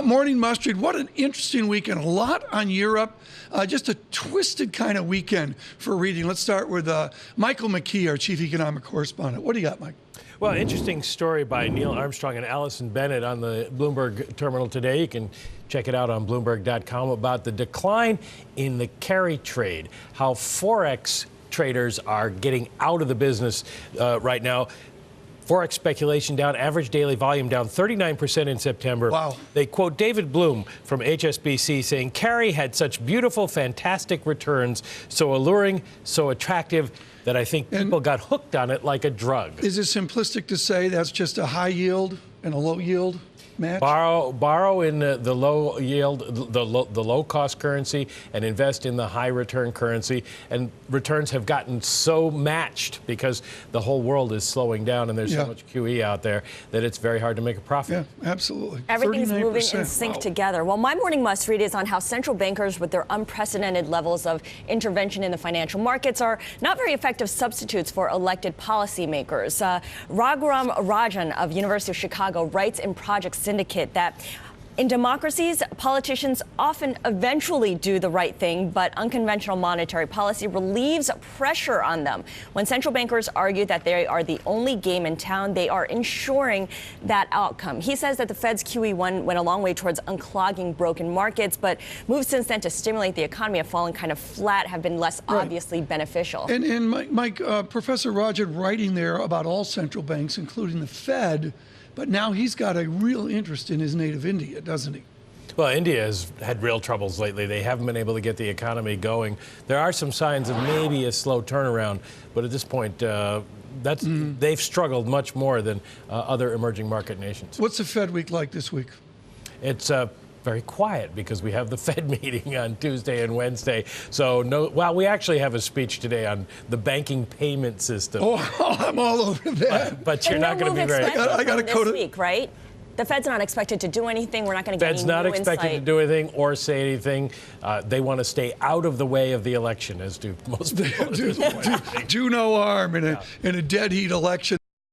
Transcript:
Morning Mustard, what an interesting weekend. A lot on Europe. Just a twisted kind of weekend for reading. Let's start with Michael McKee, our chief economic correspondent. What do you got, Mike? Well, interesting story by Neil Armstrong and Allison Bennett on the Bloomberg terminal today. You can check it out on Bloomberg.com about the decline in the carry trade, how Forex traders are getting out of the business right now. Forex speculation down, average daily volume down 39% in September. Wow. They quote David Bloom from HSBC saying, carry had such beautiful, fantastic returns, so alluring, so attractive, that I think people got hooked on it like a drug. Is it simplistic to say that's just a high yield and a low yield match? Borrow in the low yield, the low cost currency, and invest in the high return currency. And returns have gotten so matched because the whole world is slowing down and there's so much QE out there that it's very hard to make a profit. Yeah, absolutely. Everything's 39%. moving in sync together. Well, my morning must read is on how central bankers with their unprecedented levels of intervention in the financial markets are not very effective substitutes for elected policymakers. Raghuram Rajan of University of Chicago writes in Project Syndicate that in democracies, politicians often eventually do the right thing, but unconventional monetary policy relieves pressure on them. When central bankers argue that they are the only game in town, they are ensuring that outcome. He says that the Fed's QE1 went a long way towards unclogging broken markets, but moves since then to stimulate the economy have fallen kind of flat, have been less obviously beneficial. And Mike, Professor Roger writing there about all central banks, including the Fed, but now he's got a real interest in his native India, doesn't he? Well, India has had real troubles lately. They haven't been able to get the economy going. There are some signs of maybe a slow turnaround, but at this point, they've struggled much more than other emerging market nations. What's the Fed week like this week? It's very quiet because we have the Fed meeting on Tuesday and Wednesday. So we actually have a speech today on the banking payment system. Oh, I'm all over that. But you're not going to be very. I got to code it. This week, right? The Fed's not expected to do anything. We're not going to get any new insight. Fed's not expected to do anything or say anything. They want to stay out of the way of the election, as do most people. Do no harm in a dead heat election.